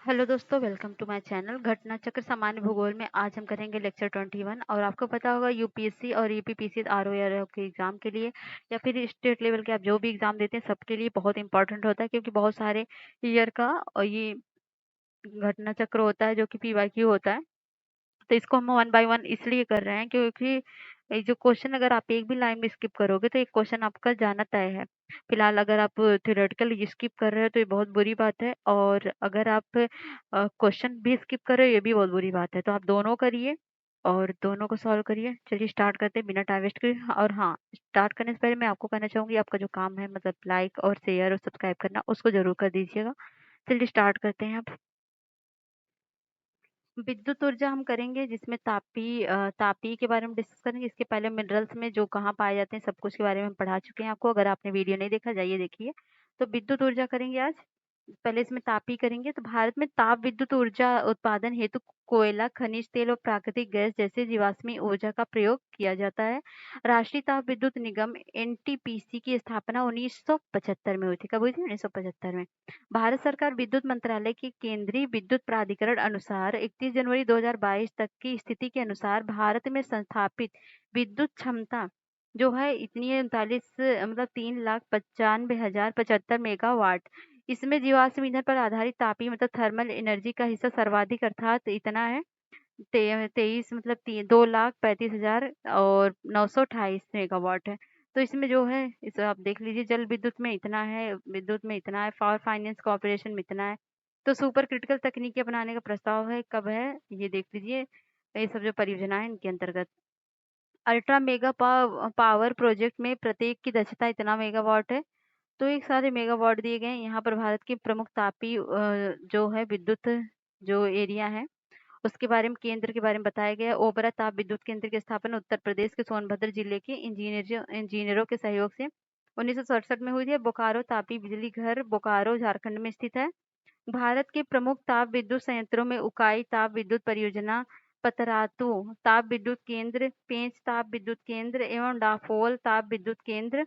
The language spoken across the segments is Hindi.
हेलो दोस्तों, वेलकम टू माय चैनल घटना चक्र सामान्य भूगोल में। आज हम करेंगे लेक्चर 21। और आपको पता होगा यूपीएससी और ईपीपीसी आरओ के एग्जाम के लिए या फिर स्टेट लेवल के आप जो भी एग्जाम देते हैं सबके लिए बहुत इंपॉर्टेंट होता है, क्योंकि बहुत सारे ईयर का और ये घटना चक्र होता है जो कि पीवाईक्यू होता है। तो इसको हम वन बाय वन इसलिए कर रहे हैं क्योंकि ये जो क्वेश्चन अगर आप एक भी लाइन में स्किप करोगे तो एक क्वेश्चन आपका जाना तय है। फिलहाल अगर आप थ्योरेटिकल स्किप कर रहे हो तो ये बहुत बुरी बात है, और अगर आप क्वेश्चन भी स्किप कर रहे हो ये भी बहुत बुरी बात है। तो आप दोनों करिए और दोनों को सॉल्व करिए। चलिए स्टार्ट करते हैं बिना टाइम वेस्ट किए। और हाँ, स्टार्ट करने से पहले मैं आपको कहना चाहूंगी, आपका जो काम है मतलब लाइक और शेयर और सब्सक्राइब करना, उसको जरूर कर दीजिएगा। चलिए स्टार्ट करते हैं अब। विद्युत ऊर्जा हम करेंगे जिसमें तापी के बारे में डिस्कस करेंगे। इसके पहले मिनरल्स में जो कहाँ पाए जाते हैं सब कुछ के बारे में हम पढ़ा चुके हैं आपको। अगर आपने वीडियो नहीं देखा जाइए देखिए। तो विद्युत ऊर्जा करेंगे आज। पहले इसमें तापी करेंगे। तो भारत में ताप विद्युत ऊर्जा उत्पादन हेतु कोयला, खनिज तेल और प्राकृतिक गैस जैसे जीवाश्मी ऊर्जा का प्रयोग किया जाता है। राष्ट्रीय ताप विद्युत निगम एनटीपीसी की स्थापना 1975 में हुई थी। कब हुई थी? 1975 में। भारत सरकार विद्युत मंत्रालय के केंद्रीय विद्युत प्राधिकरण अनुसार 31 जनवरी 2022 तक की स्थिति के अनुसार भारत में संस्थापित विद्युत क्षमता जो है इतनी है 39 मतलब 3,95,075 मेगावाट। इसमें जीवाश्म ईंधन पर आधारित तापीय मतलब थर्मल एनर्जी का हिस्सा सर्वाधिक अर्थात इतना है 23 मतलब 2,35,000 और 928 मेगावाट है। तो इसमें जो है इसे आप देख लीजिए, जल विद्युत में इतना है, विद्युत में इतना है, पावर फाइनेंस कॉर्पोरेशन में इतना है। तो सुपर क्रिटिकल तकनीकें अपनाने का प्रस्ताव है, कब है ये देख लीजिए। ये सब जो परियोजना है इनके अंतर्गत अल्ट्रा मेगा पावर प्रोजेक्ट में प्रत्येक की दक्षता इतना मेगावाट है। तो एक सारे मेगावाट दिए गए हैं। यहाँ पर भारत की प्रमुख तापी जो है विद्युत जो एरिया है उसके बारे में, केंद्र के बारे में बताया गया है। ओबरा ताप विद्युत केंद्र की स्थापना उत्तर प्रदेश के सोनभद्र जिले के इंजीनियरों के सहयोग से 1967 में हुई थी। बोकारो तापी बिजली घर बोकारो झारखंड में स्थित है। भारत के प्रमुख ताप विद्युत संयंत्रों में उकाई ताप विद्युत परियोजना, पतरातू ताप विद्युत केंद्र, पेंच ताप विद्युत केंद्र एवं डाफोल ताप विद्युत केंद्र,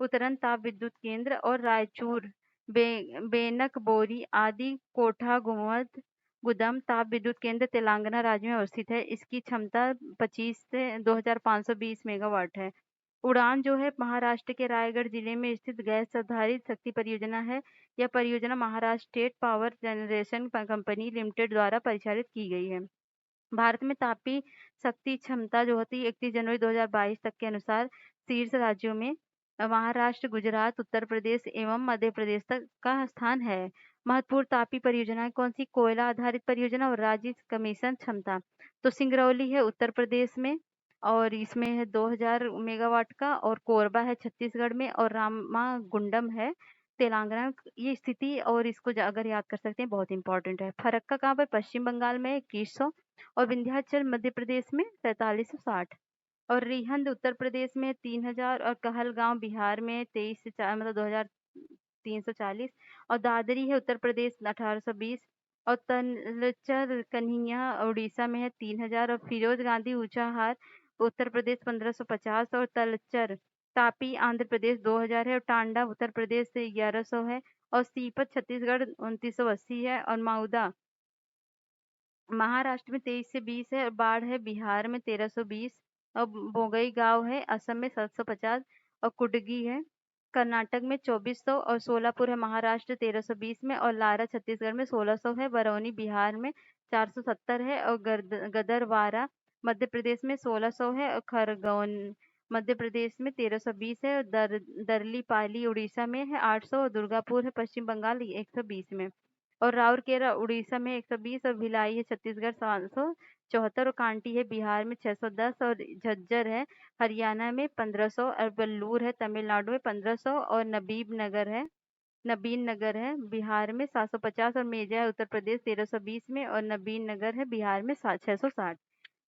उतरन ताप विद्युत केंद्र और रायचूर, बेनक बोरी आदि कोठा गुमद गुदम ताप विद्युत केंद्र तेलंगाना राज्य में अवस्थित है। इसकी क्षमता 25 से 2,520 मेगावाट है। उड़ान जो है महाराष्ट्र के रायगढ़ जिले में स्थित गैस आधारित शक्ति परियोजना है। यह परियोजना Maharashtra state power generation company limited द्वारा परिचालित की गई है। भारत में तापी शक्ति क्षमता जो होती है 31 जनवरी 2022 तक के अनुसार शीर्ष राज्यों में महाराष्ट्र, गुजरात, उत्तर प्रदेश एवं मध्य प्रदेश तक का स्थान है। महत्वपूर्ण तापी परियोजनाएं कौन सी? कोयला आधारित परियोजना और राज्य कमीशन क्षमता। तो सिंगरौली है उत्तर प्रदेश में और इसमें है 2000 मेगावाट का, और कोरबा है छत्तीसगढ़ में, और रामागुंडम है तेलंगाना में। ये स्थिति और इसको अगर याद कर सकते हैं बहुत इंपॉर्टेंट है। फरक्का कहाँ पर? पश्चिम बंगाल में 2100, और विंध्याचल मध्य प्रदेश में 4360, और रिहंद उत्तर प्रदेश में 3000, और कहलगांव बिहार में 23 से 4 मतलब 2340, और दादरी है उत्तर प्रदेश 1820, और तलचर कन्हैया उड़ीसा में है 3000, और फिरोज गांधी ऊंचाहार उत्तर प्रदेश 1550, और तलचर तापी आंध्र प्रदेश 2000 है, और टांडा उत्तर प्रदेश से 1100 है, और सीपत छत्तीसगढ़ 2980 है, और माउदा महाराष्ट्र में 23 से 20 है, और बाढ़ है बिहार में 1320, और बोंगई गांव है असम में 750, और कुडगी है कर्नाटक में 2400, और सोलापुर है महाराष्ट्र 1320 में, और लारा छत्तीसगढ़ में 1600 है, बरौनी बिहार में 470 है, और गदरवारा मध्य प्रदेश में 1600 है, और खरगोन मध्य प्रदेश में 1320 है, और दरलीपाली उड़ीसा में है 800, और दुर्गापुर है पश्चिम बंगाल 120 में, और राउरकेला उड़ीसा में 120, और भिलाई है छत्तीसगढ़ 774, और कांटी है बिहार में 610, और झज्जर है हरियाणा में 1500, और वेल्लूर है तमिलनाडु में 1500, और नबीन नगर है बिहार में 750, और मेजा है उत्तर प्रदेश 1320 में, और नबीन नगर है बिहार में 660।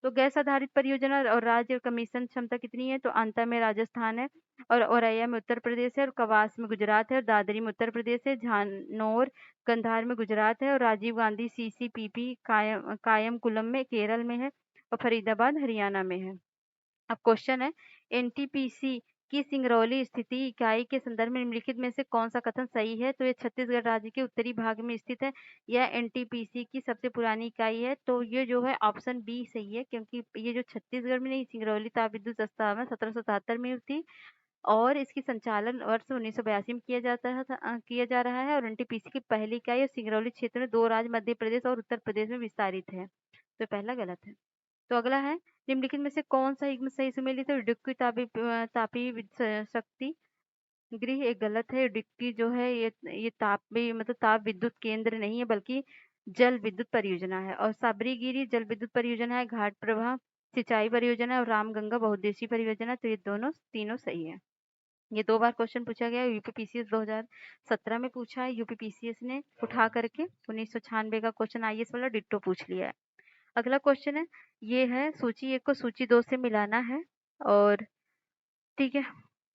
तो गैस आधारित परियोजना और राज्य कमीशन क्षमता कितनी है? तो अंता में राजस्थान है, और औरैया में उत्तर प्रदेश है, और कवास में गुजरात है, और दादरी में उत्तर प्रदेश है, झानोर गंधार में गुजरात है, और राजीव गांधी सीसीपीपी कायमकुलम में केरल में है, और फरीदाबाद हरियाणा में है। अब क्वेश्चन है एनटीपीसी कि सिंगरौली स्थिति इकाई के संदर्भ में निम्नलिखित में से कौन सा कथन सही है? तो ये छत्तीसगढ़ राज्य के उत्तरी भाग में स्थित है। यह एनटीपीसी की सबसे पुरानी इकाई है। तो ये जो है ऑप्शन बी सही है, क्योंकि ये जो छत्तीसगढ़ में नहीं, सिंगरौली ताप विद्युत संस्थान 1777 में हुई थी और इसकी संचालन वर्ष 1982 में किया जा रहा है और एनटीपीसी की पहली इकाई और सिंगरौली क्षेत्र में 2 राज्य मध्य प्रदेश और उत्तर प्रदेश में विस्तारित है। तो पहला गलत है। तो अगला है, निम्नलिखित में से कौन सा युग्म सही सुमेलित है? इडुक्की तापी शक्ति गृह एक गलत है। इडुक्की जो है ये तापी मतलब ताप विद्युत केंद्र नहीं है, बल्कि जल विद्युत परियोजना है। और साबरीगिरी जल विद्युत परियोजना है, घाट प्रवाह सिंचाई परियोजना और रामगंगा बहुउद्देशीय परियोजना। तो ये दोनों तीनों सही है। ये 2 बार क्वेश्चन पूछा गया है। यूपीपीसीएस 2017 में पूछा है यूपीपीसीएस ने उठा करके। 1996 का क्वेश्चन आईएएस वाला डिट्टो पूछ लिया है। अगला क्वेश्चन है, ये है सूची 1 को सूची 2 से मिलाना है। और ठीक है,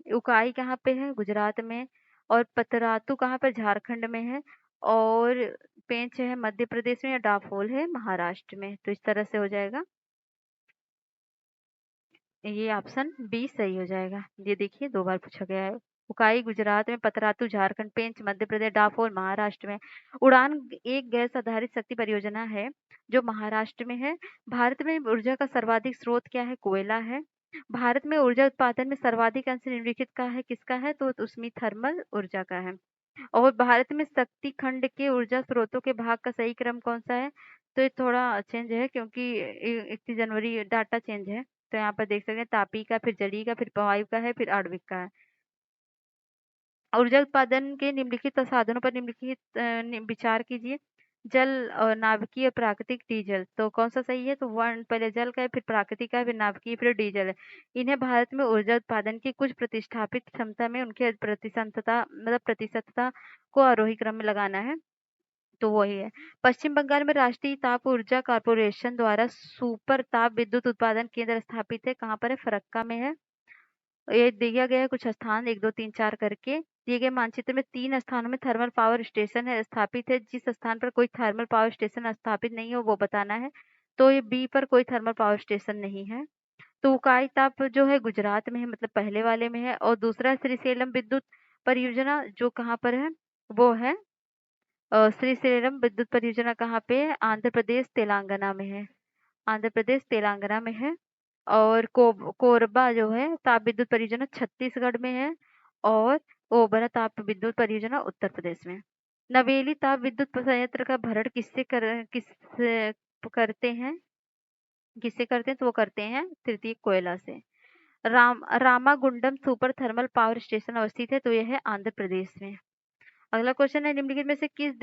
उकाई कहाँ पे है? गुजरात में। और पतरातू कहाँ पर? झारखंड में है। और पेंच है मध्य प्रदेश में, या डाफोल है महाराष्ट्र में। तो इस तरह से हो जाएगा, ये ऑप्शन बी सही हो जाएगा। ये देखिए 2 बार पूछा गया है। उकाई गुजरात में, पतरातू झारखंड, पेंच मध्य प्रदेश, डाफोर महाराष्ट्र में। उड़ान एक गैस आधारित शक्ति परियोजना है जो महाराष्ट्र में है। भारत में ऊर्जा का सर्वाधिक स्रोत क्या है? कोयला है। भारत में ऊर्जा उत्पादन में सर्वाधिक अंश निम्नलिखित का है, किसका है? तो उसमें थर्मल ऊर्जा का है। और भारत में शक्ति खंड के ऊर्जा स्रोतों के भाग का सही क्रम कौन सा है? तो ये थोड़ा चेंज है, क्योंकि 31 जनवरी डाटा चेंज है। तो यहाँ पर देख सकते हैं तापी का, फिर जलीय का, फिर वायु का है, फिर आणविक का है। ऊर्जा उत्पादन के निम्नलिखित साधनों पर निम्नलिखित विचार कीजिए। जल और नाभिकीय और प्राकृतिक डीजल। तो कौन सा सही है? तो वन पहले जल का है, फिर प्राकृतिक का है, फिर नाभिकीय, फिर डीजल है। इन्हें भारत में ऊर्जा उत्पादन की कुछ प्रतिष्ठापित क्षमता में उनके प्रतिशतता को आरोही क्रम में लगाना है। तो वही है। पश्चिम बंगाल में राष्ट्रीय ताप ऊर्जा कॉर्पोरेशन द्वारा सुपर ताप विद्युत उत्पादन केंद्र स्थापित है। कहाँ पर है? फरक्का में है। ये दिया गया है कुछ स्थान 1 2 3 4 करके। दिए गए मानचित्र में 3 स्थानों में थर्मल पावर स्टेशन है स्थापित है। जिस स्थान पर कोई थर्मल पावर स्टेशन स्थापित नहीं हो वो बताना है। तो ये बी पर कोई थर्मल पावर स्टेशन नहीं है। तो उकाई ताप जो है गुजरात में है, मतलब पहले वाले में है। और दूसरा श्रीशैलम विद्युत परियोजना जो कहाँ पर है? वो है श्रीशैलम विद्युत परियोजना कहाँ पे है? आंध्र प्रदेश तेलंगाना में है। आंध्र प्रदेश तेलंगाना में है। और कोरबा जो है ताप विद्युत परियोजना छत्तीसगढ़ में है। और ओबरा ताप विद्युत परियोजना उत्तर प्रदेश में। नवेली ताप विद्युत संयंत्र का भरण किससे करते हैं? तो वो करते हैं तृतीय कोयला से। Ramagundam super thermal power station अवस्थित है, तो यह है आंध्र प्रदेश में। अगला क्वेश्चन है, निम्नलिखित में से किस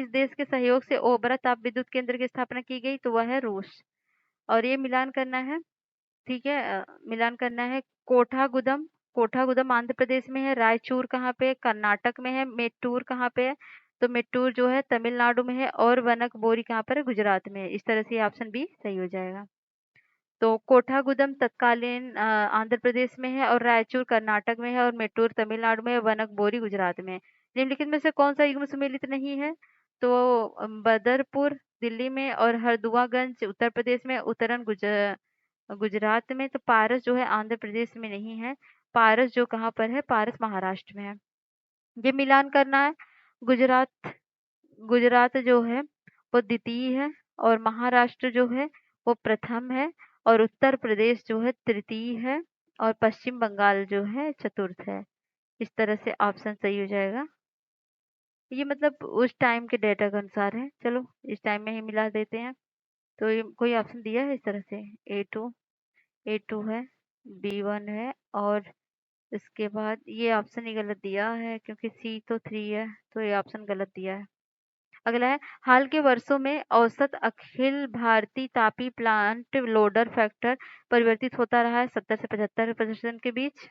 देश के सहयोग से ओबरा ताप विद्युत केंद्र की स्थापना की गई? तो वह है रूस। और ये मिलान करना है। ठीक है, मिलान करना है। कोठागुदम आंध्र प्रदेश में है। रायचूर कहाँ पे? कर्नाटक में है। मेट्टूर कहाँ पे है? तो मेट्टूर जो है तमिलनाडु में है। और वनकबोरी कहाँ पर है? गुजरात में है। इस तरह से ऑप्शन बी सही हो जाएगा। तो कोठागुदम तत्कालीन आंध्र प्रदेश में है, और रायचूर कर्नाटक में है, और मेट्टूर तमिलनाडु में है, वनकबोरी गुजरात में है। निम्नलिखित में से कौन सा युग्म सुमेलित नहीं है? तो बदरपुर दिल्ली में, और हरदुआगंज उत्तर प्रदेश में, उतरन गुजरात में। तो पारस जो है आंध्र प्रदेश में नहीं है। पारस जो कहाँ पर है? पारस महाराष्ट्र में है। ये मिलान करना है। गुजरात गुजरात जो है वो द्वितीय है, और महाराष्ट्र जो है वो प्रथम है, और उत्तर प्रदेश जो है तृतीय है, और पश्चिम बंगाल जो है चतुर्थ है। इस तरह से ऑप्शन सही हो जाएगा। ये मतलब उस टाइम के डेटा के अनुसार है। चलो इस टाइम में ही मिला देते हैं। तो ये कोई ऑप्शन दिया है इस तरह से? ए टू है, B1 है, और इसके बाद ये ऑप्शन ही गलत दिया है, क्योंकि सी तो 3 है, तो ये ऑप्शन गलत दिया है। अगला है, हाल के वर्षों में औसत Akhil Bharatiya Tapi plant loader factor परिवर्तित होता रहा है 70 से 75% के बीच।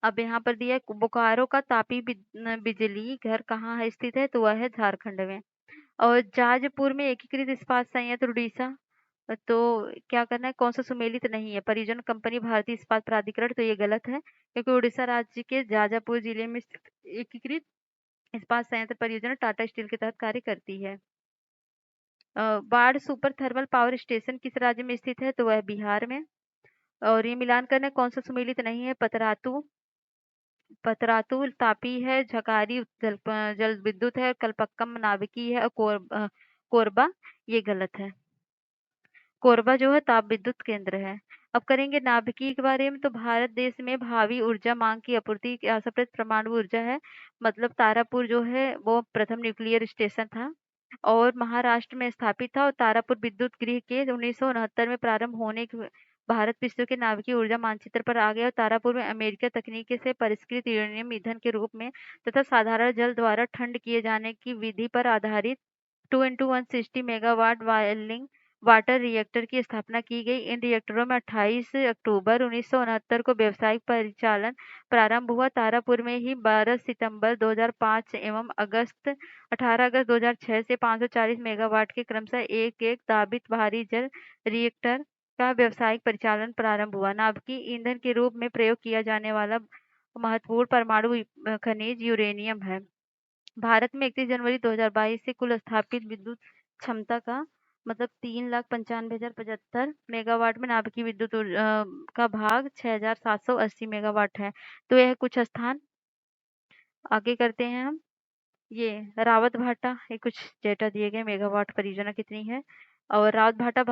अब यहाँ पर दिया है बोकारो का तापी बिजली घर कहाँ है स्थित है? तो वह है झारखंड में। और जाजपुर में एकीकृत इस्पात संयंत्र उड़ीसा। तो क्या करना है? कौन सा सुमेलित नहीं है? परिजन कंपनी भारतीय इस्पात प्राधिकरण। तो ये गलत है, क्योंकि उड़ीसा राज्य के जाजापुर जिले में स्थित एकीकृत इस्पात संयंत्र परियोजना टाटा स्टील के तहत कार्य करती है। बाढ़ सुपर थर्मल पावर स्टेशन किस राज्य में स्थित है? तो वह बिहार में। और ये मिलान करना कौन सा सुमेलित नहीं है? पतरातु, पतरातु तापी है, झकारी जल विद्युत है, कल्पक्कम नाभिकीय है और कोरबा ये गलत है। कोरबा जो है ताप विद्युत केंद्र है। अब करेंगे नाभिकीय के बारे में। तो भारत देश में भावी ऊर्जा मांग की आपूर्ति की असमृत परमाणु ऊर्जा है। मतलब तारापुर जो है वो प्रथम न्यूक्लियर स्टेशन था और महाराष्ट्र में स्थापित था। और तारापुर विद्युत गृह के 1969 में प्रारंभ होने के भारत विश्व के नाभिकीय ऊर्जा मानचित्र पर आ गया और तारापुर में अमेरिकी तकनीक से परिष्कृत यूरेनियम ईंधन के रूप में तथा साधारण जल द्वारा ठंड किए जाने की विधि पर आधारित 2 × 160 मेगावाट वायलिंग वाटर रिएक्टर की स्थापना की गई। इन रिएक्टरों में 28 अक्टूबर 1969 को व्यावसायिक परिचालन प्रारंभ हुआ। तारापुर में ही 12 सितंबर 2005 एवं 18 अगस्त 2006 से 540 मेगावाट के क्रमशः एक एक दाबित भारी जल रिएक्टर का व्यावसायिक परिचालन प्रारंभ हुआ। नाभिकीय ईंधन के रूप में प्रयोग किया जाने वाला महत्वपूर्ण परमाणु खनिज यूरेनियम है। भारत में 31 जनवरी 2022 से कुल स्थापित विद्युत क्षमता का मतलब 3,95,075 मेगावाट में नाभिकीय विद्युत का भाग 6,780 मेगावाट है। तो यह कुछ स्थान आगे करते हैं हम। ये रावत भाटा, ये कुछ डेटा दिए गए मेगावाट परियोजना कितनी है। और रावत भाटा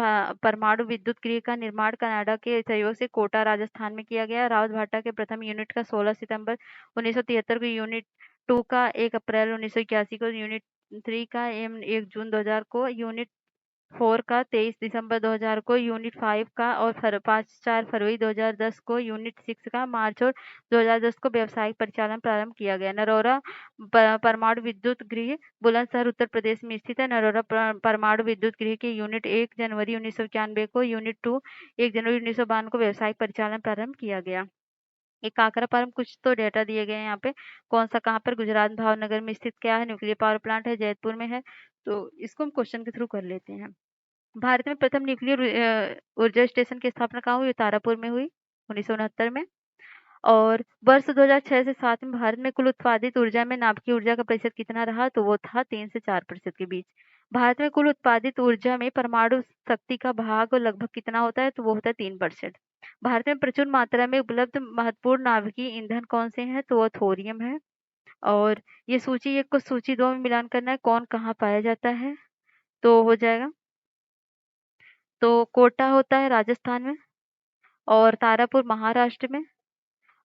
परमाणु विद्युत गृह का निर्माण कनाडा के सहयोग से कोटा राजस्थान में किया गया। रावत भाटा के प्रथम यूनिट का 16 सितंबर 1973 को, यूनिट 2 का 1 अप्रैल 1981 को, यूनिट 3 का 1 जून 2000 को, यूनिट 4 का 23 दिसंबर 2000 को, यूनिट 5 का और 4 फरवरी 2010 को, यूनिट 6 का मार्च और 2010 को व्यावसायिक परिचालन प्रारंभ किया गया। नरोरा परमाणु विद्युत गृह बुलंदशहर उत्तर प्रदेश में स्थित है। नरोरा परमाणु विद्युत गृह के यूनिट 1 जनवरी 1991 को, यूनिट 2 1 जनवरी 1992 को व्यावसायिक परिचालन प्रारंभ किया गया। एक काकरा पार में कुछ तो डेटा दिए गए हैं यहाँ पे। कौन सा कहाँ पर? गुजरात भावनगर में स्थित क्या है? न्यूक्लियर पावर प्लांट है, जयपुर में है। तो इसको हम क्वेश्चन के थ्रू कर लेते हैं। भारत में प्रथम न्यूक्लियर ऊर्जा स्टेशन की स्थापना कहाँ हुई? तारापुर में हुई 1969 में। और वर्ष 2006 से 7 में भारत में कुल उत्पादित ऊर्जा में नाभिकीय ऊर्जा का प्रतिशत कितना रहा? तो वो था 3 से 4% के बीच। भारत में कुल उत्पादित ऊर्जा में परमाणु शक्ति का भाग लगभग कितना होता है? तो वो होता है 3%। भारत में प्रचुर मात्रा में उपलब्ध महत्वपूर्ण नाभिकीय ईंधन कौन से हैं? तो वो थोरियम है। और ये सूची 1 को सूची 2 में मिलान करना है, कौन कहाँ पाया जाता है तो हो जाएगा। तो कोटा होता है राजस्थान में और तारापुर महाराष्ट्र में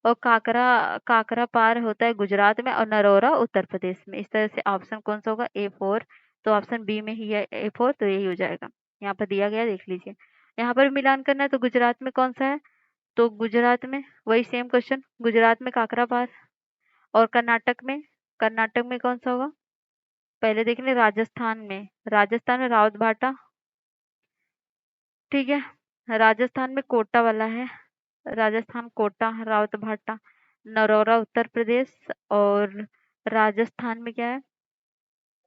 और काकरा पार होता है गुजरात में और नरोरा उत्तर प्रदेश में। इस तरह से ऑप्शन कौन सा होगा? A4। तो ऑप्शन बी में ही है A4, तो यही हो जाएगा। यहाँ पर दिया गया देख लीजिए। यहाँ पर मिलान करना है तो गुजरात में कौन सा है? तो गुजरात में वही सेम क्वेश्चन, गुजरात में काकरा पार। और कर्नाटक में कौन सा होगा? पहले देख लें राजस्थान में रावत भाटा, ठीक है। राजस्थान में कोटा वाला है, राजस्थान कोटा रावत भाटा। नरोरा उत्तर प्रदेश और राजस्थान में क्या है?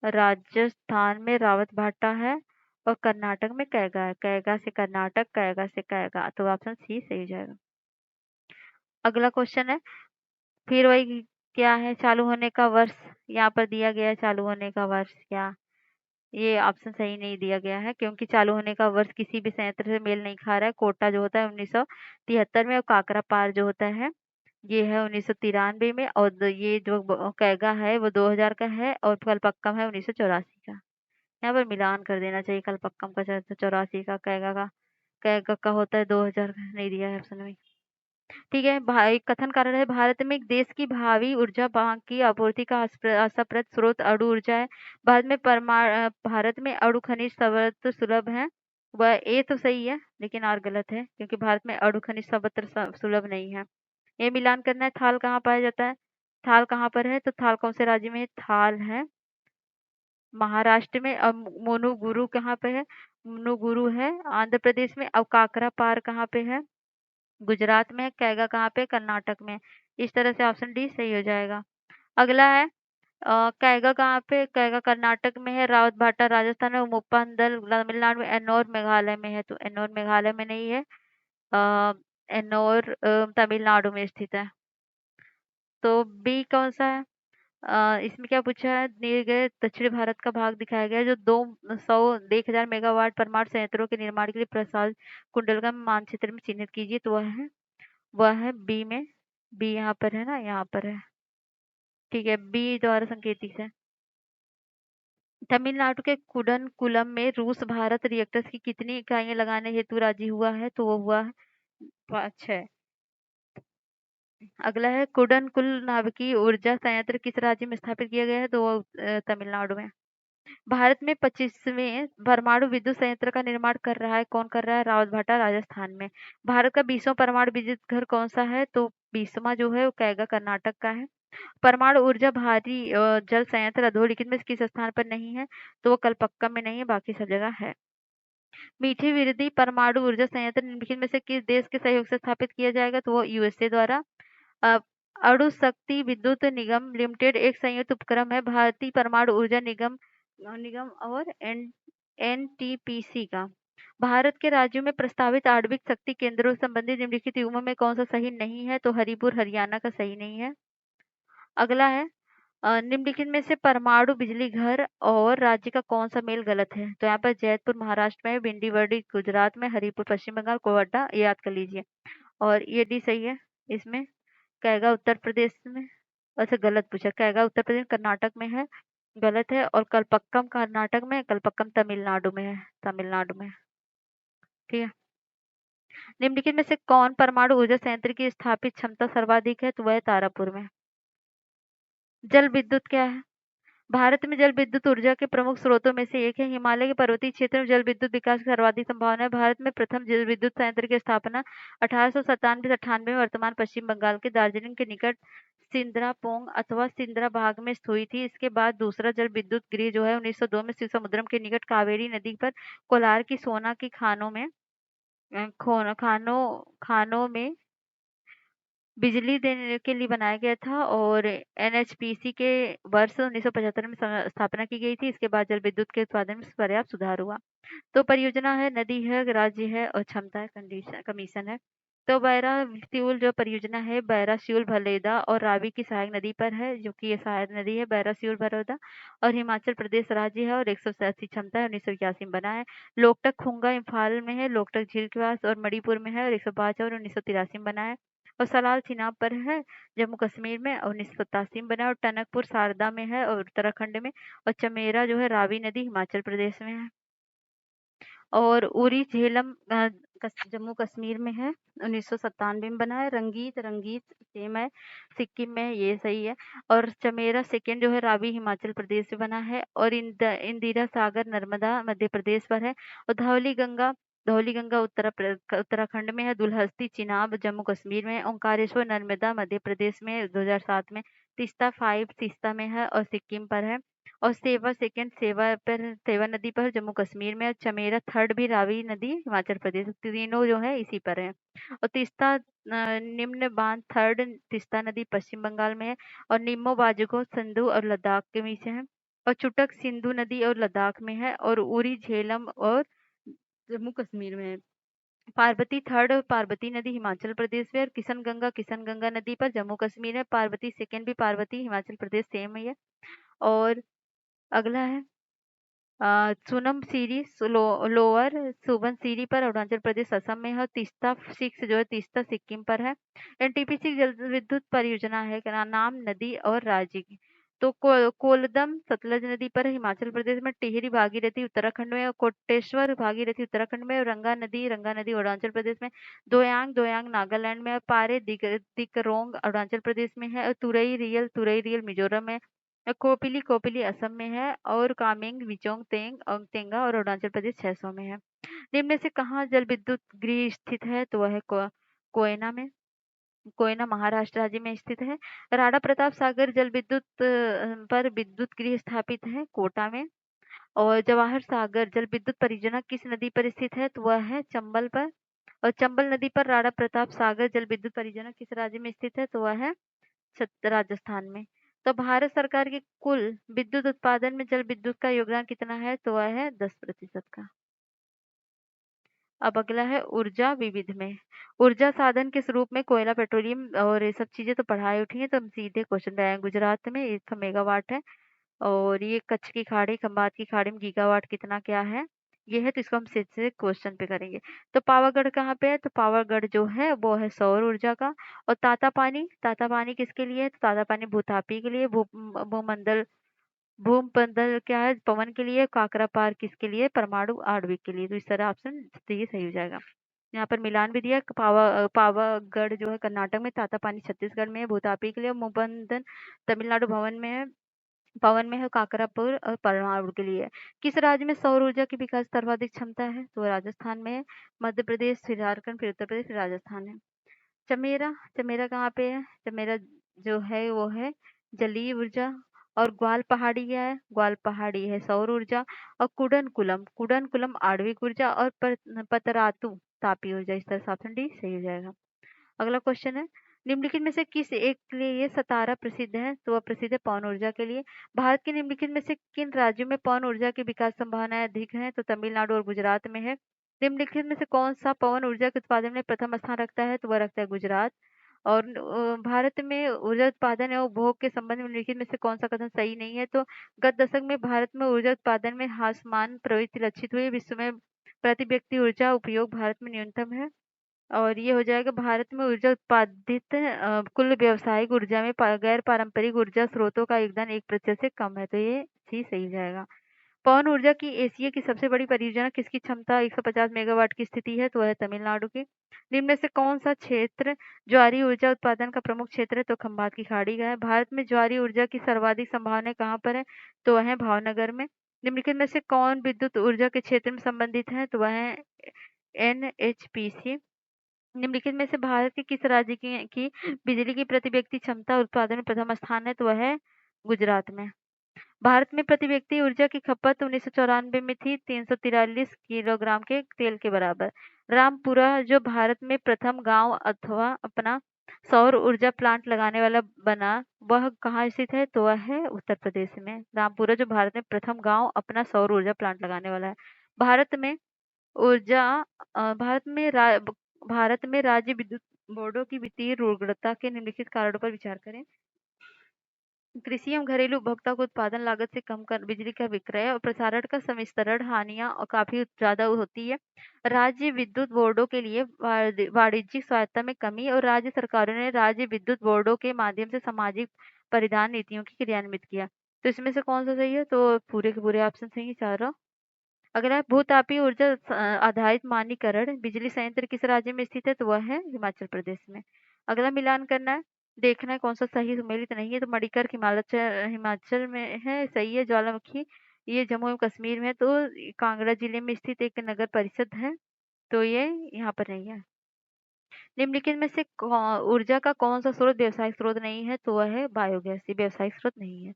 राजस्थान में रावत भाटा है और कर्नाटक में कैगा है। कैगा से कर्नाटक, कैगा से कैगा, तो ऑप्शन सी सही हो जाएगा। अगला क्वेश्चन है फिर वही, क्या है चालू होने का वर्ष? यहाँ पर दिया गया है चालू होने का वर्ष क्या? ये ऑप्शन सही नहीं दिया गया है क्योंकि चालू होने का वर्ष किसी भी संयंत्र से मेल नहीं खा रहा है। कोटा जो होता है 1973 में और काकरा पार जो होता है ये है 1993 में और ये जो कैगा है वो 2000 का है और कलपक्कम है 1984 का। यहाँ पर मिलान कर देना चाहिए, कलपक्कम का 84 का, कैगा का होता है 2000 का, नहीं दिया है ऑप्शन में। ठीक है। एक कथन कारण है भारत में एक देश की भावी ऊर्जा मांग की आपूर्ति का असप्रद स्रोत अणु ऊर्जा है। भारत में अणु खनिज सर्वत्र सुलभ है। वह ए तो सही है लेकिन आर गलत है क्योंकि भारत में अणु खनिज सर्वत्र सुलभ नहीं है। ये मिलान करना है। थाल कहाँ पाया जाता है? थाल कहाँ पर है? तो थाल कौन से राज्य में? थाल है महाराष्ट्र में। अब मोनुगुरु कहाँ पे है? मोनुगुरु है आंध्र प्रदेश में। अब काकरा पार कहाँ पे है? गुजरात में। कैगा कहाँ पे? कर्नाटक में। इस तरह से ऑप्शन डी सही हो जाएगा। अगला है कैगा कहाँ पे? कैगा कर्नाटक में है, रावत भाटा राजस्थान में, मुप्पंदल तमिलनाडु में, एन्नोर मेघालय में है। तो एन्नोर मेघालय में नहीं है, एन्नोर तमिलनाडु में स्थित है। तो बी कौन सा है? इसमें क्या पूछा है, दिए गए दक्षिण भारत का भाग दिखाया गया है जो 1000 मेगावाट परमाणु संयंत्रों के निर्माण के लिए प्रसाद कुंडलगा मानचित्र में चिन्हित कीजिए। तो वह है बी में। बी यहाँ पर है ना, यहाँ पर है। ठीक है, बी द्वारा संकेतित है। तमिलनाडु के कुडनकुलम में रूस भारत रिएक्टर्स की कितनी इकाइयां लगाने हेतु राजी हुआ है? तो वो हुआ है 5-6। अगला है, कुडनकुल नाभिकीय ऊर्जा संयंत्र किस राज्य में स्थापित किया गया है? तो वो तमिलनाडु में। भारत में 25वें परमाणु विद्युत संयंत्र का निर्माण कर रहा है, कौन कर रहा है? रावतभाटा, राजस्थान में। भारत का 20वां परमाणु विद्युत घर कौन सा है? तो 20वां जो है वो कैगा, कर्नाटक का है। परमाणु ऊर्जा भारी जल संयंत्र अधोलिखित में किस स्थान पर नहीं है? तो वो कलपक्कम में नहीं है, बाकी सब जगह है। मीठी विरदी परमाणु ऊर्जा संयंत्र निम्नलिखित में से किस देश के सहयोग से स्थापित किया जाएगा? तो वो यूएसए द्वारा। अ, अणु शक्ति विद्युत निगम लिमिटेड एक संयुक्त उपक्रम है भारतीय परमाणु ऊर्जा निगम निगम और एनटीपीसी का। भारत के राज्यों में प्रस्तावित आणविक शक्ति केंद्रों से संबंधित निम्नलिखित युग्मों में कौन सा सही नहीं है? तो हरिपुर हरियाणा का सही नहीं है। अगला है, निम्नलिखित में से परमाणु बिजली घर और राज्य का कौन सा मेल गलत है? तो यहाँ पर जयपुर महाराष्ट्र में, भिंडीवड़ी गुजरात में, हरिपुर पश्चिम बंगाल, कोहटा, ये याद कर लीजिए। और ये डी सही है इसमें। कैगा उत्तर प्रदेश में। अच्छा, गलत पूछा। कैगा उत्तर प्रदेश कर्नाटक में है, गलत है। और कलपक्कम कर्नाटक में, कलपक्कम तमिलनाडु में है। तमिलनाडु में। ठीक है। निम्नलिखित में से कौन परमाणु ऊर्जा संयंत्र की स्थापित क्षमता सर्वाधिक है? तो वह है तारापुर में। जल विद्युत क्या है? भारत में जल विद्युत ऊर्जा के प्रमुख स्रोतों में से एक है। हिमालय के पर्वतीय क्षेत्र में जल विद्युत विकास की सर्वाधिक संभावना है। भारत में प्रथम जल विद्युत संयंत्र की स्थापना 1897 में वर्तमान पश्चिम बंगाल के दार्जिलिंग के निकट सिंद्रापोंग अथवा सिंद्रा भाग में हुई थी। इसके बाद दूसरा जल विद्युत गृह जो है 1902 में शिवसमुद्रम के निकट कावेरी नदी पर कोलार की सोना की खानों में खानों में बिजली देने के लिए बनाया गया था। और एनएचपीसी के वर्ष 1975 में स्थापना की गई थी। इसके बाद जल विद्युत के उत्पादन में पर्याप्त सुधार हुआ। तो परियोजना है, नदी है, राज्य है और क्षमता है, कंडीशन कमीशन है। तो बैरा सिउल जो परियोजना है बैरा सिउल भलेदा और रावी की सहायक नदी पर है, जो कि ये सहायक नदी है बैरा सिउल भलेदा। और हिमाचल प्रदेश राज्य है और 180 क्षमता है, 1981 में बना है। लोकटक खुंगा इम्फाल में है, लोकटक झील के पास और मणिपुर में है और 105 और 1983 में बना है। और सलाल चिनाब पर है, जम्मू कश्मीर में और 1987 में बना है। और टनकपुर शारदा में है और उत्तराखंड में। और चमेरा जो है रावी नदी हिमाचल प्रदेश में है। और उरी झेलम जम्मू कश्मीर में है, 1997 में बना है। रंगीत रंगीत सेम है, सिक्किम में है, ये सही है। और चमेरा सेकंड जो है रावी हिमाचल प्रदेश से बना है। और इंदिरा सागर नर्मदा मध्य प्रदेश पर है। और धौली गंगा उत्तराखंड में है। दुलहस्ती चिनाब जम्मू कश्मीर में है। ओंकारेश्वर नर्मदा मध्य प्रदेश में 2007 में। तीस्ता 5 तीस्ता में है और सिक्किम पर है। और सेवा सेकंड सेवा नदी पर जम्मू कश्मीर में। चमेरा थर्ड भी रावी नदी हिमाचल प्रदेश, तीनों जो है इसी पर है। और तीस्ता निम्न बांध थर्ड तीस्ता नदी पश्चिम बंगाल में है। और निम्नो बाजुको सिंधु और लद्दाख के बीच है। और चुटक सिंधु नदी और लद्दाख में है। और उरी झेलम और जम्मू कश्मीर में है। पार्वती थर्ड पार्वती नदी हिमाचल प्रदेश में। और किशन गंगा नदी पर जम्मू कश्मीर है। पार्वती सेकंड भी पार्वती हिमाचल प्रदेश सेम है ये। और अगला है, सोनम सीरी लोअर सुबनसिरी पर अरुणाचल प्रदेश असम में है। तीस्ता 6 जो है तीस्ता सिक्किम पर है। एनटीपीसी जल विद्युत परियोजना है, क्या नाम, नदी और राज्य की। तो कोलदम सतलज नदी पर हिमाचल प्रदेश में। टिहरी भागीरथी उत्तराखंड में। और कोटेश्वर भागीरथी उत्तराखंड में। और रंगा नदी अरुणाचल प्रदेश में। दोयांग दोयांग नागालैंड में। और पारे दिकरोंग अरुणाचल प्रदेश में है। और तुरई रियल मिजोरम में। कोपिली कोपिली असम में है। और कामेंग विचोंग तेंगा और अरुणाचल प्रदेश 600 में है। निम्न से कहाँ जल विद्युत गृह स्थित है? तो वह है कोयना में। कोयना महाराष्ट्र राज्य में स्थित है। राणा प्रताप सागर जल विद्युत पर विद्युत गृह स्थापित है, कोटा में। और जवाहर सागर जल विद्युत परियोजना किस नदी पर स्थित है? तो वह है चंबल पर। और चंबल नदी पर राणा प्रताप सागर जल विद्युत परियोजना किस राज्य में स्थित है? तो वह है राजस्थान में। तो भारत सरकार के कुल विद्युत उत्पादन में जल विद्युत का योगदान कितना है? तो वह है 10% का। अब अगला है ऊर्जा विविध में। ऊर्जा साधन किस रूप में कोयला, पेट्रोलियम और ये सब चीजें तो पढ़ाई उठी है, तो हम सीधे क्वेश्चन पे आए। गुजरात में 100 मेगावाट है। और ये कच्छ की खाड़ी, खंबात की खाड़ी में गीगावाट कितना क्या है, ये है, तो इसको हम सीधे क्वेश्चन पे करेंगे। तो पावागढ़ कहाँ पे है, तो पावागढ़ जो है वो है सौर ऊर्जा का। और तातापानी, तातापानी किसके लिए है, तो तातापानी भूतापी के लिए, भूमंडल, भूमंडल क्या है, पवन के लिए। काकरा पार किसके लिए, परमाणु आणविक के लिए। तो इस तरह ऑप्शन ये सही हो जाएगा। यहाँ पर मिलान भी दिया। पावागढ़ जो है कर्नाटक में, तातापानी छत्तीसगढ़ में है भूतापी के लिए, मुबंदन तमिलनाडु भवन में है, पवन में है, काकरापुर और परमाणु के लिए। किस राज्य में सौर ऊर्जा की विकास सर्वाधिक क्षमता है, तो राजस्थान में है। मध्य प्रदेश, फिर झारखंड, फिर उत्तर प्रदेश, फिर राजस्थान है। चमेरा, चमेरा कहाँ पे है, चमेरा जो है वो है जलीय ऊर्जा। और ग्वाल पहाड़ी क्या है, ग्वाल पहाड़ी है सौर ऊर्जा। और कुडनकुलम, कुडनकुलम आणविक ऊर्जा। और पतरातु तापी ऊर्जा। इस तरह से ऑप्शन डी सही हो जाएगा। अगला क्वेश्चन है, निम्नलिखित में से किस एक के लिए ये सतारा प्रसिद्ध है, तो वह प्रसिद्ध है पवन ऊर्जा के लिए। भारत के निम्नलिखित में से किन राज्यों में पवन ऊर्जा की विकास संभावनाएं अधिक हैं, तो तमिलनाडु और गुजरात में है। निम्नलिखित में से कौन सा पवन ऊर्जा के उत्पादन में प्रथम स्थान रखता है, तो वह रखता है गुजरात। और भारत में ऊर्जा उत्पादन एवं उपभोग के संबंध में निम्नलिखित में से कौन सा कथन सही नहीं है, तो गत दशक में भारत में ऊर्जा उत्पादन में ह्रासमान प्रवृत्ति लक्षित हुई। विश्व में प्रति व्यक्ति ऊर्जा उपयोग भारत में न्यूनतम है। और ये हो जाएगा, भारत में ऊर्जा उत्पादित कुल व्यावसायिक ऊर्जा में गैर पारंपरिक ऊर्जा स्रोतों का योगदान 1% से कम है, तो ये ही सही जाएगा। पवन ऊर्जा की एशिया की सबसे बड़ी परियोजना किसकी क्षमता 150 मेगावाट की स्थिति है, तो वह है तमिलनाडु की। निम्न में से कौन सा क्षेत्र ज्वारी ऊर्जा उत्पादन का प्रमुख क्षेत्र है, तो खंबात की खाड़ी का है। भारत में ज्वारी ऊर्जा की सर्वाधिक संभावनाएं कहाँ पर है, तो वह है भावनगर में। निम्नलिखित में से कौन विद्युत ऊर्जा के क्षेत्र में संबंधित है, तो वह है NHPC। निम्नलिखित में से भारत के किस राज्य की बिजली की प्रति व्यक्ति क्षमता उत्पादन में प्रथम स्थान है, तो वह है गुजरात में। भारत में प्रति व्यक्ति ऊर्जा की खपत 1994 में थी 343 किलोग्राम के तेल के बराबर। रामपुरा जो भारत में प्रथम गांव अथवा अपना सौर ऊर्जा प्लांट लगाने वाला बना, वह कहाँ स्थित है, तो वह है उत्तर प्रदेश में। रामपुरा जो भारत में प्रथम गांव अपना सौर ऊर्जा प्लांट लगाने वाला है। भारत में ऊर्जा भारत में राज्य विद्युत बोर्डों की वित्तीय रुग्णता के निम्नलिखित कारणों पर विचार करें। कृषि एवं घरेलू उपभोक्ता को उत्पादन लागत से कम कर बिजली का विक्रय और प्रसारण का संवितरण हानियां और काफी ज्यादा होती है। राज्य विद्युत बोर्डों के लिए वाणिज्यिक स्वायत्तता में कमी और राज्य सरकारों ने राज्य विद्युत बोर्डों के माध्यम से सामाजिक परिधान नीतियों की क्रियान्वित किया। तो इसमें से कौन सा सही है, तो पूरे के पूरे ऑप्शन सही है चारों। अगला भूतापीय ऊर्जा आधारित मानकीकरण बिजली संयंत्र किस राज्य में स्थित है, तो वह है हिमाचल प्रदेश में। अगला मिलान करना है, देखना है कौन सा सही सम्मिलित नहीं है, तो मणिकर हिमाचल हिमाचल में है, सही है। ज्वालामुखी ये जम्मू एवं कश्मीर में है, तो कांगड़ा जिले में स्थित एक नगर परिषद है, तो ये यहाँ पर नहीं है। निम्नलिखित में से ऊर्जा का कौन सा स्रोत व्यावसायिक स्रोत नहीं है, तो वह है बायोगैस, ये व्यावसायिक स्रोत नहीं है।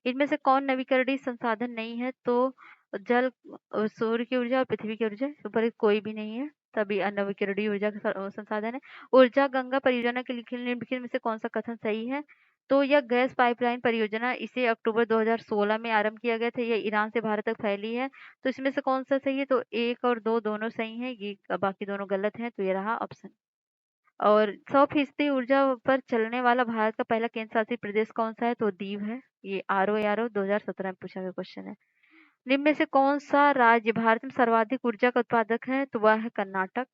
इनमें से कौन नवीकरणीय संसाधन नहीं है, तो जल, सूर्य की ऊर्जा और पृथ्वी की ऊर्जा, ऊपर कोई भी नहीं है, तभी अनवीकरणीय ऊर्जा का संसाधन है। ऊर्जा गंगा परियोजना के निम्नलिखित में से कौन सा कथन सही है, तो यह गैस पाइपलाइन परियोजना इसे अक्टूबर 2016 में आरंभ किया गया था, यह ईरान से भारत तक फैली है। तो इसमें से कौन सा सही है, तो 1 और 2 दोनों सही है, ये बाकी दोनों गलत हैं, तो ये रहा ऑप्शन। और 100% ऊर्जा पर चलने वाला भारत का पहला केंद्र शासित प्रदेश कौन सा है, तो दीव है। ये RO 2017 में पूछा गया क्वेश्चन है। निम्न में से कौन सा राज्य भारत में सर्वाधिक ऊर्जा का उत्पादक है, तो वह है कर्नाटक।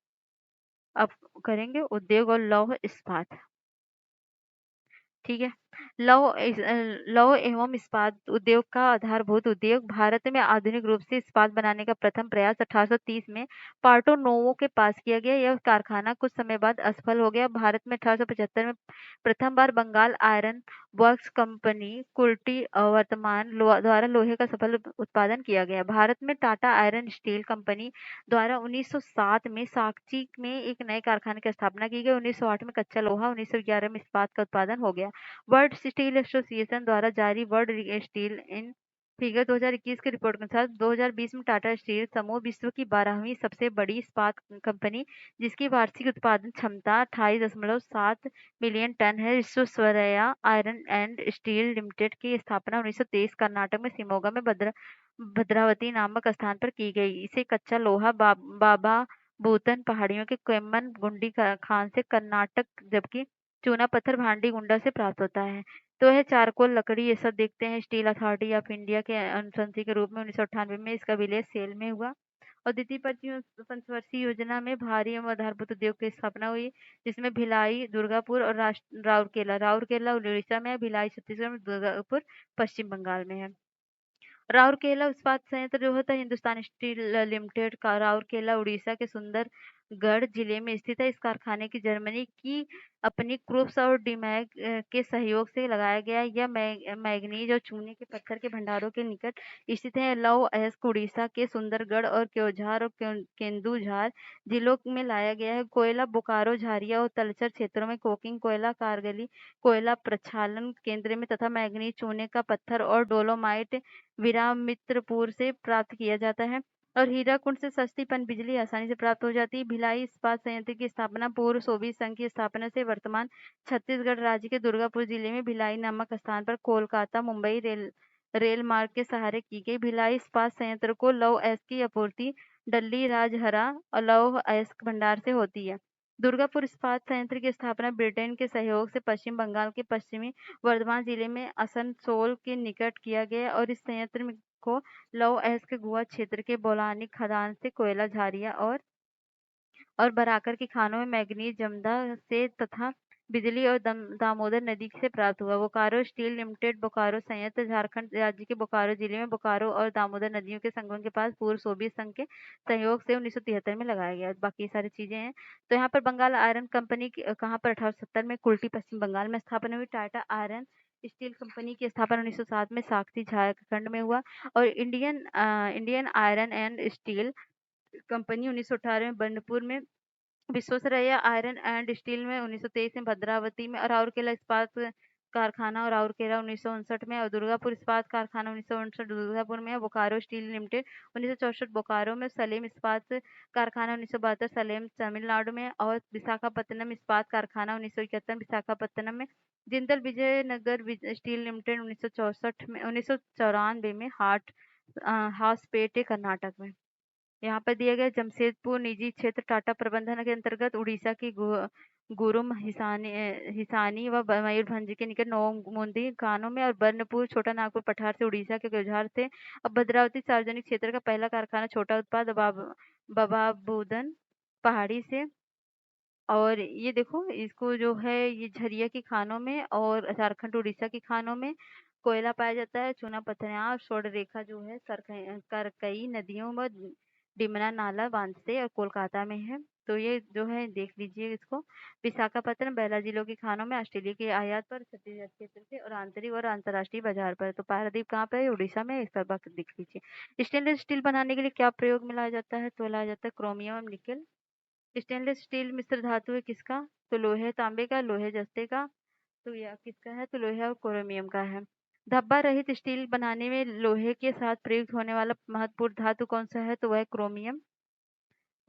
अब करेंगे उद्योग और लौह इस्पात, ठीक है। लौह एवं इस्पात उद्योग का आधारभूत उद्योग भारत में आधुनिक रूप से इस्पात बनाने का प्रथम प्रयास 1830 में पार्टो नोवो के पास किया गया। यह कारखाना कुछ समय बाद असफल हो गया। भारत में 1875 में प्रथम बार Bengal iron works company Kulti वर्तमान द्वारा लोहे का सफल उत्पादन किया गया। भारत में टाटा आयरन स्टील कंपनी द्वारा 1907 में साकची में एक नए कारखाने की स्थापना की गई। 1908 में कच्चा लोहा, 1911 में इस्पात का उत्पादन हो गया। वर्ल्ड स्टील एसोसिएशन द्वारा जारी वर्ल्ड स्टील इन फिगर 2021 की रिपोर्ट के अनुसार 2020 में टाटा स्टील समूह विश्व की 12वीं सबसे बड़ी इस्पात कंपनी, जिसकी वार्षिक उत्पादन क्षमता 28.7 मिलियन टन है। Visvesvaraya iron and steel limited की स्थापना 1923 कर्नाटक में शिमोगा में भद्रावती नामक स्थान पर की गई। इसे कच्चा लोहा बाबा भूतन पहाड़ियों के केम्मन गुंडी खान से कर्नाटक, जबकि चूना पत्थर भांडी गुंडा से प्राप्त होता है। तो है चारकोल लकड़ी, ये सब देखते हैं। स्टील अथॉरिटी ऑफ इंडिया के अनुशंसी के रूप में 1998 में इसका विलय सेल में हुआ। और द्वितीय पंचवर्षीय योजना में भारी एवं आधारभूत उद्योग की स्थापना हुई, जिसमें भिलाई, दुर्गापुर और राउरकेला राउरकेला उड़ीसा में है, भिलाई छत्तीसगढ़ में, दुर्गापुर पश्चिम बंगाल में है। राउरकेला इस्पात संयंत्र जो होता है हिंदुस्तान स्टील लिमिटेड का राउरकेला उड़ीसा के सुंदरगढ़ जिले में स्थित है। इस कारखाने की जर्मनी की अपनी क्रुप्स और डिमैग के सहयोग से लगाया गया। यह मैग्नीज और चूने के पत्थर के भंडारों के निकट स्थित है। लौह अयस्क उड़ीसा के सुंदरगढ़ और केओझार और केंदुझार जिलों में लाया गया है। कोयला बोकारो, झारिया और तलचर क्षेत्रों में कोकिंग कोयला, कारगिली कोयला प्रक्षालन केंद्र में तथा मैग्नीज, चूने का पत्थर और डोलोमाइट विरामित्रपुर से प्राप्त किया जाता है। और हीराकुंड से सस्ती पन बिजली आसानी से प्राप्त हो जाती है। भिलाई इस्पात संयंत्र की स्थापना पूर्व सोवियत संघ की स्थापना से वर्तमान छत्तीसगढ़ राज्य के दुर्गापुर जिले में भिलाई नामक स्थान पर कोलकाता मुंबई रेल मार्ग के सहारे की गई। भिलाई इस्पात संयंत्र को लौह अयस्क की आपूर्ति डल्ली राजहरा और लौह अयस्क भंडार से होती है। दुर्गापुर इस्पात संयंत्र की स्थापना ब्रिटेन के सहयोग से पश्चिम बंगाल के पश्चिमी वर्धमान जिले में असनसोल के निकट किया गया और इस संयंत्र को लौह अयस्क गुहा क्षेत्र के बोलानी खदान से कोयला, झारिया और बराकर की खानों में मैग्नीज, जमदा से तथा बिजली और दामोदर नदी से प्राप्त हुआ। बोकारो स्टील लिमिटेड बोकारो संयंत्र झारखंड राज्य के बोकारो जिले में बोकारो और दामोदर नदियों के संगम के पास पूर्व सोवियत संघ के सहयोग से 1973 में लगाया गया। बाकी सारी चीजें हैं। तो यहाँ पर बंगाल आयरन कंपनी कहाँ पर 1870 में कुल्टी पश्चिम बंगाल में स्थापना हुई। टाटा आयरन स्टील कंपनी की स्थापना 1907 में साक्ती झारखंड में हुआ। और Indian iron and steel company 1918 में बर्नपुर में, विश्वेश्वरैया आयरन एंड स्टील में 1923 में भद्रावती में, और राउरकेला इस्पात कारखाना और राउरकेला 1959 में, और दुर्गापुर इस्पात कारखाना 1959 दुर्गापुर में, बोकारो स्टील लिमिटेड 1964 बोकारो में, सलेम इस्पात कारखाना 1972 सलेम तमिलनाडु में, और विशाखापत्तनम इस्पात कारखाना 1971 विशाखापत्तनम में, जिंदल विजयनगर स्टील लिमिटेड 1964 में 1994 में हासपेटे कर्नाटक में। यहाँ पर दिया गया जमशेदपुर निजी क्षेत्र टाटा प्रबंधन के अंतर्गत उड़ीसा की गुरुम हिसानी व मयूरभंज के निकट नौमुंदी कानों में, और बर्नपुर छोटा नागपुर पठार से उड़ीसा के गुजरात से। अब भद्रावती सार्वजनिक क्षेत्र का पहला कारखाना छोटा उत्पाद बबाबूदन पहाड़ी से। और ये देखो इसको जो है ये झरिया की खानों में और झारखंड उड़ीसा की खानों में कोयला पाया जाता है। चूना पत्थर यहाँ स्वर्ण रेखा जो है करकई नदियों व डिमना नाला बांध से और कोलकाता में है। तो ये जो है देख लीजिए इसको। विशाखापत्तनम बेला जिलों की खानों में ऑस्ट्रेलिया के आयात पर छत्तीसगढ़ क्षेत्र से और आंतरिक और अंतर्राष्ट्रीय बाजार पर। तो पारादीप कहाँ पे है? उड़ीसा में। इस पर बात देख लीजिए। स्टेनलेस स्टील बनाने के लिए क्या प्रयोग में लाया जाता है? तो लाया जाता है क्रोमियम और निकेल। स्टेनलेस स्टील मिश्र धातु है किसका? तो लोहे तांबे का, लोहे जस्ते का। तो यह किसका है? तो लोहे और क्रोमियम का है। धब्बा रहित स्टील बनाने में लोहे के साथ प्रयुक्त होने वाला महत्वपूर्ण धातु कौन सा है? तो वह क्रोमियम।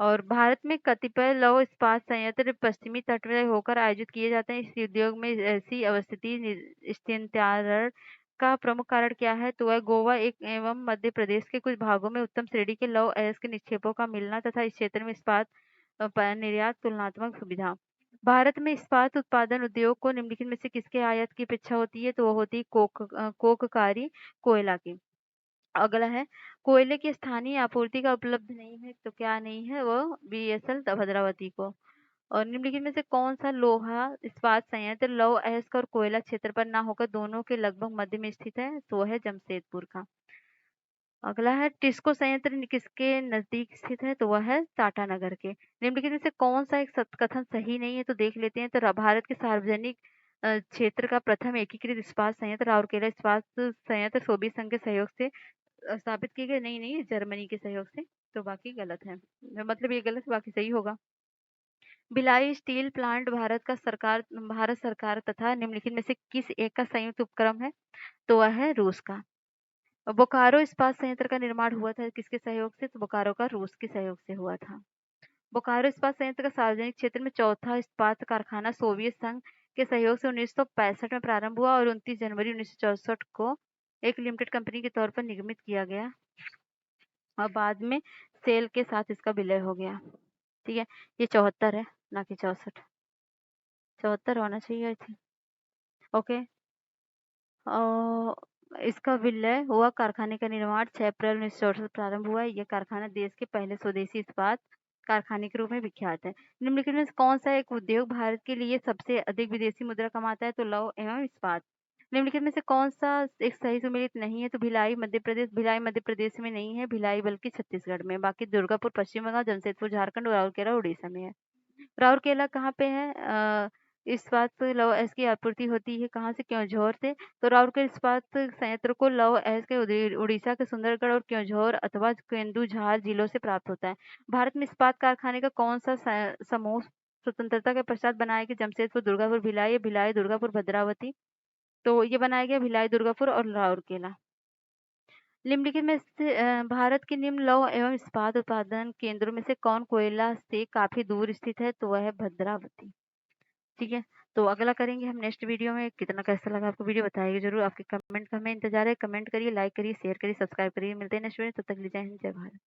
और भारत में कतिपय लौह इस्पात संयंत्र पश्चिमी तट में होकर आयोजित किए जाते हैं। इस उद्योग में ऐसी अवस्थिति स्थित्यंतरण का प्रमुख कारण क्या है? तो वह गोवा एक एवं मध्य प्रदेश के कुछ भागों में उत्तम श्रेणी के लौह अयस्क निक्षेपों का मिलना तथा इस क्षेत्र में इस्पात निर्यात तुलनात्मक सुविधा। भारत में इस्पात उत्पादन उद्योग को निम्नलिखित में से किसके आयात की अपेक्षा होती है? तो वो होती है कोककारी कोयला की। अगला है कोयले की स्थानीय आपूर्ति का उपलब्ध नहीं है। तो क्या नहीं है? वो बीएसएल भद्रावती को। और निम्नलिखित में से कौन सा लोहा इस्पात संयंत्र लौह अयस्क और कोयला क्षेत्र पर ना होकर दोनों के लगभग मध्य में स्थित है? तो वो है जमशेदपुर का। अगला है टिस्को संयंत्र किसके नजदीक स्थित है? तो वह है टाटानगर के। निम्नलिखित में से कौन सा एक कथन सही नहीं है? तो देख लेते हैं। तो भारत के सार्वजनिक क्षेत्र का प्रथम एकीकृत इस्पात संयंत्र राउरकेला इस्पात संयंत्र सोवियत संघ के सहयोग से स्थापित किए गए। नहीं नहीं, जर्मनी के सहयोग से। तो बाकी गलत है, मतलब ये गलत, बाकी सही होगा। भिलाई स्टील प्लांट भारत सरकार तथा निम्नलिखित में से किस एक का संयुक्त उपक्रम है? तो वह है रूस का। बोकारो इस्पात संयंत्र का निर्माण हुआ था किसके सहयोग से? तो बोकारो का रूस के सहयोग से हुआ था। बोकारो इस्पात संयंत्र का सार्वजनिक क्षेत्र में चौथा इस्पात कारखाना सोवियत संघ के सहयोग से 1965 में प्रारंभ हुआ और 29 जनवरी 1964 को एक लिमिटेड कंपनी के तौर पर निगमित किया गया और बाद में सेल के साथ इसका विलय हो गया। ठीक है? ये 74 है, ना कि 64। 74 होना चाहिए आई थिंक। ओके। इसका विलय हुआ कारखाने का निर्माण 6 अप्रैल 1964 से प्रारंभ हुआ है। यह कारखाना देश के पहले स्वदेशी इस्पात कारखाने के रूप में विख्यात है। निम्नलिखित में से कौन सा एक उद्योग भारत के लिए सबसे अधिक विदेशी मुद्रा कमाता है? तो लौह एवं इस्पात। निम्नलिखित में से कौन सा एक सही सुमेलित नहीं है? तो भिलाई मध्य प्रदेश। भिलाई मध्य प्रदेश में नहीं है, भिलाई बल्कि छत्तीसगढ़ में। बाकी दुर्गापुर पश्चिम बंगाल, जमशेदपुर झारखंड और राउरकेला उड़ीसा में है। राउरकेला कहाँ पे है? इस्पात लौह अयस्क की आपूर्ति होती है कहाँ से? क्योंझोर से। तो राउरकेला इस्पात संयंत्र को लौह अयस्क उड़ीसा के सुंदरगढ़ और क्योंझोर अथवा केंदुझार जिलों से प्राप्त होता है। भारत में इस्पात कारखाने का कौन सा समूह स्वतंत्रता के पश्चात बनाया गया? जमशेदपुर, दुर्गापुर, भिलाई या भिलाई, दुर्गापुर, भद्रावती। तो ये बनाया गया भिलाई, दुर्गापुर और राउरकेला। निम्नलिखित में से भारत के निम्न लौह एवं इस्पात उत्पादन केंद्रों में से कौन कोयला से काफी दूर स्थित है? तो वह है भद्रावती। ठीक है, तो अगला करेंगे हम नेक्स्ट वीडियो में। कितना कैसा लगा आपको वीडियो बताइए जरूर। आपके कमेंट का हमें इंतजार है। कमेंट करिए, लाइक करिए, शेयर करिए, सब्सक्राइब करिए। मिलते हैं नेक्स्ट वीडियो, तब तक के लिए जय हिंद, जय भारत।